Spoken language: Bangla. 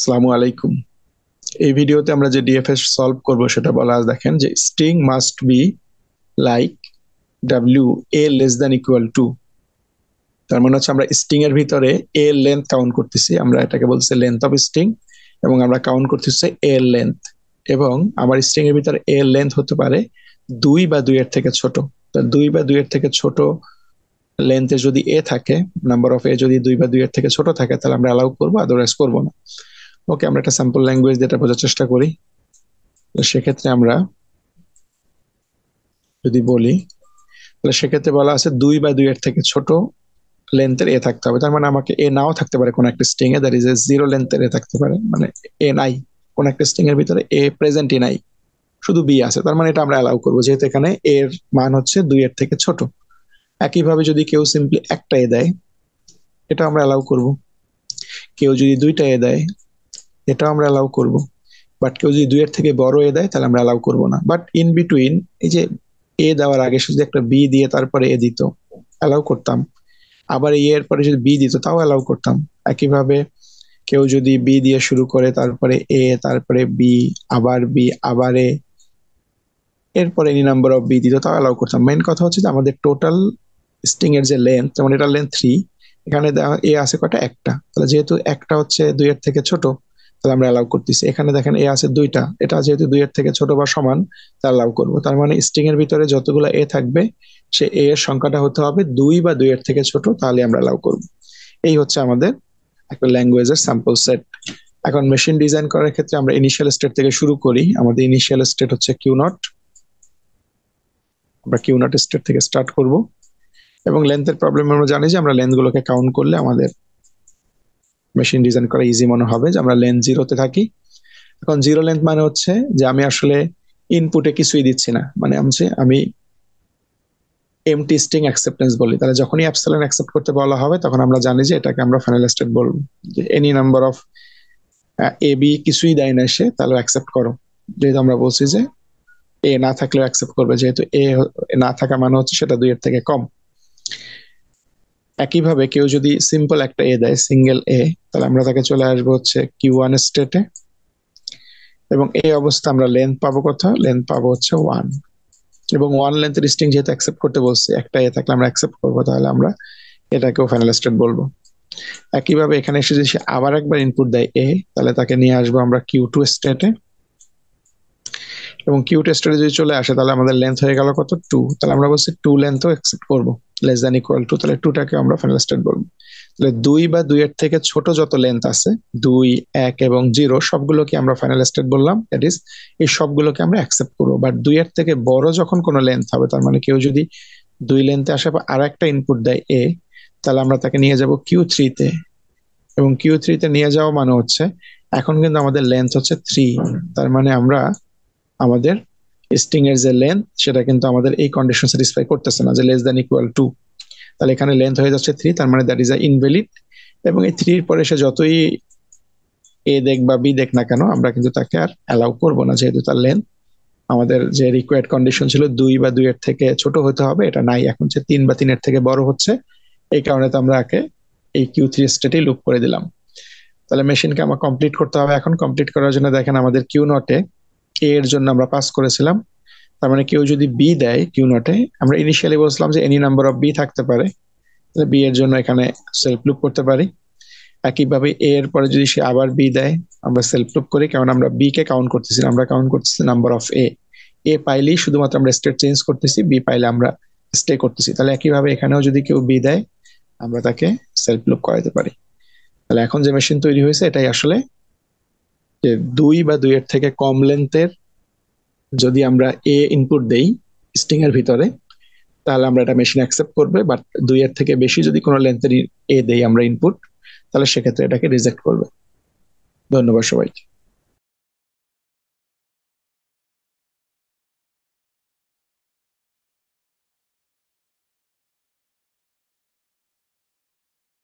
আসসালামু আলাইকুম। এই ভিডিওতে আমরা যে ডিএফএস সলভ করব সেটা বলা আছে, দেখেন যে string must be like W A less than equal to. তার মানে হচ্ছে আমরা স্ট্রিং এর ভিতরে এ লেন্থ কাউন্ট করতেছি, আমরা এটাকে বলছি লেন্থ অফ স্ট্রিং, এবং আমরা কাউন্ট করতেছি এ লেন্থ। এবং আমার স্ট্রিং এর ভিতরে এ লেন্থ হতে পারে 2 বা 2 এর থেকে ছোট। তো 2 বা 2 এর থেকে ছোট লেন্থে যদি এ থাকে, নাম্বার অফ এ যদি 2 বা 2 এর থেকে ছোট থাকে, তাহলে আমরা অ্যালাউ করবো, আদারওয়াইজ করবো না। ওকে, আমরা একটা স্যাম্পল ল্যাঙ্গুয়েজ দিয়ে এটা বোঝার চেষ্টা করি। তো সেক্ষেত্রে আমরা যদি বলি, তাহলে সেক্ষেত্রে বলা আছে 2 বা 2 এর থেকে ছোট লেন্থের এ থাকতে হবে। তার মানে আমাকে এ নাও থাকতে পারে কোন একটা string A, that is a 0 লেন্থের এ থাকতে পারে, মানে এ নাই, কোন একটা স্ট্রিং এর ভিতরে এ প্রেজেন্টই নাই, শুধু বি আছে। তার মানে এটা আমরা অ্যালাউ করবো, যেহেতু এখানে এর মান হচ্ছে 2 এর থেকে ছোট। একইভাবে যদি কেউ সিম্পলি একটা এ দেয়, এটা আমরা অ্যালাউ করব। কেউ যদি দুইটা এ দেয়, এটাও আমরা অ্যালাউ করব। বাট কেউ যদি 2 এর থেকে বড় এ দেয়, তাহলে আমরা অ্যালাউ করব না। বাট ইন বিটুইন, এই যে এ দেওয়ার আগে শুধু একটা বি দিয়ে তারপরে এ দিত, অ্যালাউ করতাম। আবার এ এর পরে যদি বি দিত, তাও অ্যালাউ করতাম। একইভাবে কেউ যদি বি দিয়ে শুরু করে, তারপরে এ, তারপরে বি, আবার বি, আবার এ, এরপরে এনি নাম্বার অফ বি দিত, তাও অ্যালাউ করতাম। মেইন কথা হচ্ছে যে আমাদের টোটাল স্ট্রিং এর যে লেন্থ, যেমন এটা লেন্থ 3, এখানে এ আছে কটা, একটা। তাহলে যেহেতু একটা হচ্ছে 2 এর থেকে ছোট, তাহলে আমরা অ্যালাউ করতেছি। এখানে দেখেন এ আছে 2টা, এটা যেহেতু 2 এর থেকে ছোট বা সমান, তা অ্যালাউ করবো। তার মানে স্ট্রিং এর ভিতরে যতগুলো এ থাকবে, সে এ এর সংখ্যাটা হতে হবে 2 বা 2 এর থেকে ছোট, তাহলে আমরা অ্যালাউ করবো। এই হচ্ছে আমাদের একটা ল্যাঙ্গুয়েজের স্যাম্পল সেট। এখন মেশিন ডিজাইন করার ক্ষেত্রে আমরা ইনিশিয়াল স্টেট থেকে শুরু করি। আমাদের ইনিশিয়াল স্টেট হচ্ছে কিউ নট। আমরা কিউ নট স্টেট থেকে স্টার্ট করব। এবং লেন্থের প্রবলেম আমরা জানি যে আমরা লেন্থ গুলোকে কাউন্ট করলে আমাদের মেশিন ডিজাইন করা ইজি মনে হবে, যে আমরা লেন্থ 0-তে থাকি। এখন 0 লেন্থ মানে হচ্ছে যে আমি আসলে ইনপুটে কিছুই দিচ্ছি না, মানে আমি এমটি স্ট্রিং অ্যাকসেপ্টেন্স বলি। তাহলে যখনই অ্যাপসিলন অ্যাকসেপ্ট করতে বলা হবে, তখন আমরা জানি যে এটাকে আমরা ফাইনাল স্টেট বলবো, যে any number of A B কিছুই দেয় না সে, তাহলে অ্যাকসেপ্ট করো। যেহেতু আমরা বলছি যে এ না থাকলেও অ্যাকসেপ্ট করবে, যেহেতু এ না থাকা মানে হচ্ছে সেটা 2 এর থেকে কম। একইভাবে কেউ যদি সিম্পল একটা এ দেয়, সিঙ্গেল এ, তাহলে আমরা তাকে চলে আসবো হচ্ছে কিউ ওয়ান স্টেটে। এবং এই অবস্থা আমরা লেন্থ পাবো কত, লেন্থ পাবো হচ্ছে 1। এবং 1 লেন্থের স্ট্রিং যেহেতু অ্যাকসেপ্ট করতে বলছে, একটা এ থাকলে আমরা অ্যাকসেপ্ট করবো, তাহলে আমরা এটাকেও ফাইনাল স্টেট বলবো। একইভাবে এখানে এসে যদি সে আবার একবার ইনপুট দেয় এ, তাহলে তাকে নিয়ে আসবো আমরা কিউ টু স্টেটে। এবং কিউ টেস্টে যদি চলে আসে, তাহলে আমাদের লেন্থ হয়ে গেল কত, 2। তাহলে আমরা বলছি 2 লেন্থও অ্যাকসেপ্ট করবো, লেস দ্যান ইকুয়াল টু। তাহলে 2টাকে আমরা ফাইনাল স্টেট বলবো। তাহলে 2 বা 2 এর থেকে ছোট যত লেন্থ আছে, 2, 1 এবং 0, সবগুলোকে আমরা ফাইনাল স্টেট বললাম। দ্যাট ইজ এই সবগুলোকে আমরা অ্যাকসেপ্ট করবো। বাট 2 এর থেকে বড় যখন কোনো লেন্থ হবে, তার মানে কেউ যদি 2 লেন্থে আসে আর একটা ইনপুট দেয় এ, তাহলে আমরা তাকে নিয়ে যাব কিউ থ্রিতে। এবং কিউ থ্রিতে নিয়ে যাওয়া মানে হচ্ছে এখন কিন্তু আমাদের লেন্থ হচ্ছে 3। তার মানে আমরা আমাদের স্ট্রিং এর যে লেন্থ, সেটা কিন্তু আমাদের এই কন্ডিশন স্যাটিসফাই করতেছে না, যে লেস দ্যান ইকুয়াল টু। তাহলে এখানে লেন্থ হয়ে যাচ্ছে 3, তার মানে দ্যাট ইজ আ ইনভ্যালিড। এবং এই 3 এর পরে সে যতই এ দেখ বা বি দেখ না কেন, আমরা কিন্তু তাকে আর অ্যালাউ করবো না, যেহেতু তার লেন্থ আমাদের যে রিকোয়ার্ড কন্ডিশন ছিল 2 বা 2 এর থেকে ছোট হতে হবে, এটা নাই, এখন সে 3 বা 3 এর থেকে বড় হচ্ছে। এই কারণে তো আমরা একে এই কিউ থ্রি স্টেটে লুপ করে দিলাম। তাহলে মেশিনকে আমার কমপ্লিট করতে হবে। এখন কমপ্লিট করার জন্য দেখেন আমাদের কিউ নটে এ এর জন্য আমরা পাস করেছিলাম। তার মানে কেউ যদি বি দেয় কিউ নটে, আমরা ইনিশিয়ালি বলছিলাম যে এনি নাম্বার অফ বি থাকতে পারে, তাহলে বি এর জন্য এখানে সেলফ লুপ করতে পারি। একইভাবে এ এর পরে যদি সে আবার বি দেয়, আমরা সেলফ লুপ করি, কারণ আমরা বি কে কাউন্ট করতেছি, আমরা কাউন্ট করতেছি নাম্বার অফ এ। এ পাইলেই শুধুমাত্র আমরা স্টেট চেঞ্জ করতেছি, বি পাইলে আমরা স্টে করতেছি। তাহলে একইভাবে এখানেও যদি কেউ বি দেয়, আমরা তাকে সেলফ লুপ করাতে পারি। তাহলে এখন যে মেশিন তৈরি হয়েছে, এটাই আসলে যে 2 বা 2 এর থেকে কম লেন্থের যদি আমরা এ ইনপুট দেই স্ট্রিং এর ভিতরে, তাহলে আমরা এটা মেশিন অ্যাকসেপ্ট করবে। বাট 2 এর থেকে বেশি যদি কোনো লেন্থের এ দেই আমরা ইনপুট, তাহলে সেক্ষেত্রে এটাকে রিজেক্ট করবে। ধন্যবাদ সবাইকে।